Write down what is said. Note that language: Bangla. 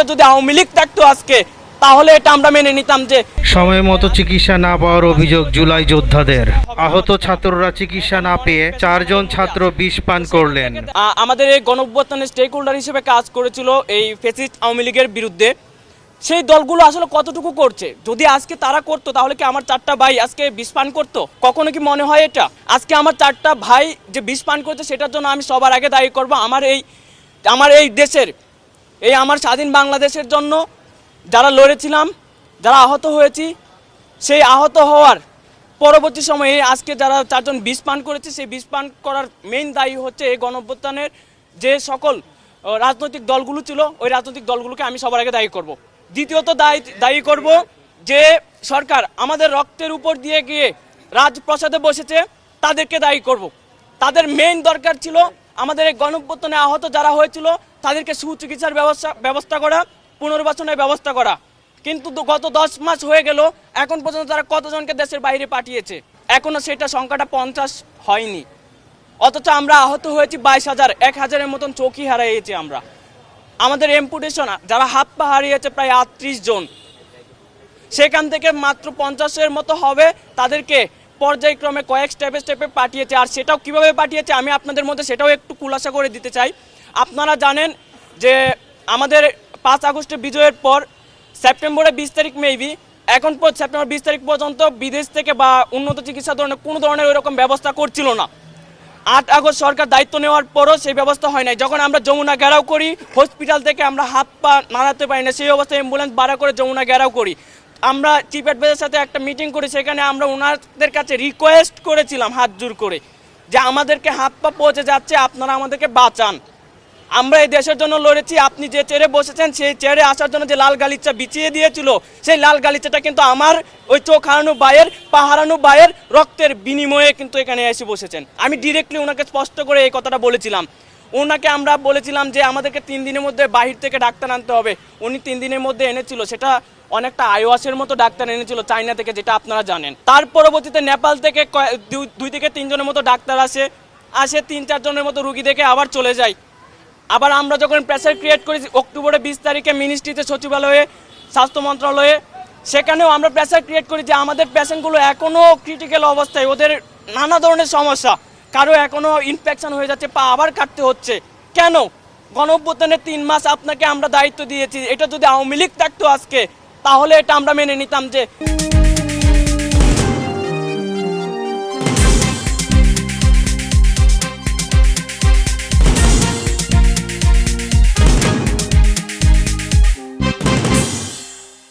এটা যদি আওয়ামী লীগ থাকতো আজকে তাহলে এটা আমরা মেনে নিতাম যে সময় মতো চিকিৎসা না পাওয়ার অভিযোগ জুলাই যোদ্ধাদের। আহত ছাত্ররা চিকিৎসা না পেয়ে 4 জন ছাত্র বিষ পান করলেন। আমাদের এই গণঅভ্যুত্থানের স্টেক হোল্ডার হিসেবে কাজ করেছিল এই ফ্যাসিস্ট আওয়ামী লীগের বিরুদ্ধে। সেই দলগুলো আসলে কতটুকু করছে? যদি আজকে তারা করতো তাহলে কি আমার 4টা ভাই আজকে বিষ পান করতো? কখনো কি মনে হয় এটা? আজকে আমার 4টা ভাই যে বিষ পান করছে সেটার জন্য আমি সবার আগে দায়ী করব আমার এই দেশের, এই আমার স্বাধীন বাংলাদেশের জন্য যারা লড়েছিলাম, যারা আহত হয়েছি, সেই আহত হওয়ার পরবর্তী সময়ে আজকে যারা 4 জন বিষ পান করেছে সেই বিষ পান করার মেইন দায়ী হচ্ছে এই গণঅভ্যুত্থানের যে সকল রাজনৈতিক দলগুলো ছিল, ওই রাজনৈতিক দলগুলোকে আমি সবার আগে দায়ী করব। দ্বিতীয়ত দায়ী করব যে সরকার আমাদের রক্তের উপর দিয়ে গিয়ে রাজপ্রাসাদে বসেছে, তাদেরকে দায়ী করব। তাদের মেইন দরকার ছিল আমাদের এই গণঅভ্যুত্থানে আহত যারা হয়েছিল তাদেরকে সুচিকিৎসার ব্যবস্থা করা, পুনর্বাসনের ব্যবস্থা করা। কিন্তু গত 10 মাস হয়ে গেল, এখন পর্যন্ত তারা কতজনকে দেশের বাইরে পাঠিয়েছে? এখনো সেটা সংখ্যাটা 50 হয়নি। অথচ আমরা আহত হয়েছি 22,000, 1,000-এর মতন চোখই হারিয়েছি আমরা। আমাদের এম্পুটেশন যারা হাত পা হারিয়েছে প্রায় 38 জন, সেখান থেকে মাত্র 50-এর মতো হবে তাদেরকে পর্যায়ক্রমে কয়েক স্টেপে পাঠিয়েছে। আর সেটাও কিভাবে পাঠিয়েছে আমি আপনাদের মধ্যে সেটাও একটু খুলাসা করে দিতে চাই। আপনারা জানেন যে আমাদের 5 আগস্টের বিজয়ের পর সেপ্টেম্বরের 20 তারিখ মেবি, এখন সেপ্টেম্বর 20 তারিখ পর্যন্ত বিদেশ থেকে বা উন্নত চিকিৎসা ধরনের কোনো ধরনের ওইরকম ব্যবস্থা করছিল না। 8 আগস্ট সরকার দায়িত্ব নেওয়ার পরও সেই ব্যবস্থা হয় নাই। যখন আমরা যমুনা ঘেরাও করি, হসপিটাল থেকে আমরা হাত পা নাড়াতে পারি না, সেই অবস্থায় অ্যাম্বুলেন্স ভাড়া করে যমুনা ঘেরাও করি। আমরা চিফ অ্যাডভাইজারের সাথে একটা মিটিং করি, সেখানে আমরা ওনাদের কাছে রিকোয়েস্ট করেছিলাম হাত জোর করে যে আমাদেরকে হাত পা পৌঁছে যাচ্ছে, আপনারা আমাদেরকে বাঁচান। আমরা এই দেশের জন্য লড়েছি। আপনি যে চেয়ারে বসেছেন সেই চেয়ারে আসার জন্য যে লাল গালিচা বিছিয়ে দিয়েছিল, সেই লাল গালিচাটা কিন্তু আমার ওই চোখ হারানো ভাইয়ের, পা হারানো ভাইয়ের রক্তের বিনিময়ে কিন্তু এখানে এসে বসেছেন। আমি ডিরেক্টলি ওনাকে স্পষ্ট করে এই কথাটা বলেছিলাম। ওনাকে আমরা বলেছিলাম যে আমাদেরকে 3 দিনের মধ্যে বাহির থেকে ডাক্তার আনতে হবে। উনি 3 দিনের মধ্যে এনেছিল, সেটা অনেকটা আইওয়াসের মতো ডাক্তার এনেছিল চায়না থেকে, যেটা আপনারা জানেন। তার পরবর্তীতে নেপাল থেকে 2 থেকে 3 জনের মতো ডাক্তার আসে 3-4 জনের মতো রুগী দেখে আবার চলে যায়। আবার আমরা যখন প্রেসার ক্রিয়েট করি অক্টোবরের 20 তারিখে মিনিস্ট্রিতে, সচিবালয়ে, স্বাস্থ্য মন্ত্রণালয়ে, সেখানেও আমরা প্রেসার ক্রিয়েট করি যে আমাদের পেশেন্টগুলো এখনও ক্রিটিক্যাল অবস্থায়, ওদের নানা ধরনের সমস্যা, কারো এখনও ইনফেকশন হয়ে যাচ্ছে, পা আবার কাটতে হচ্ছে। কেন? গণঅভ্যুত্থানের 3 মাস আপনাকে আমরা দায়িত্ব দিয়েছি। এটা যদি আওয়ামী লীগ থাকতো আজকে তাহলে এটা আমরা মেনে নিতাম যে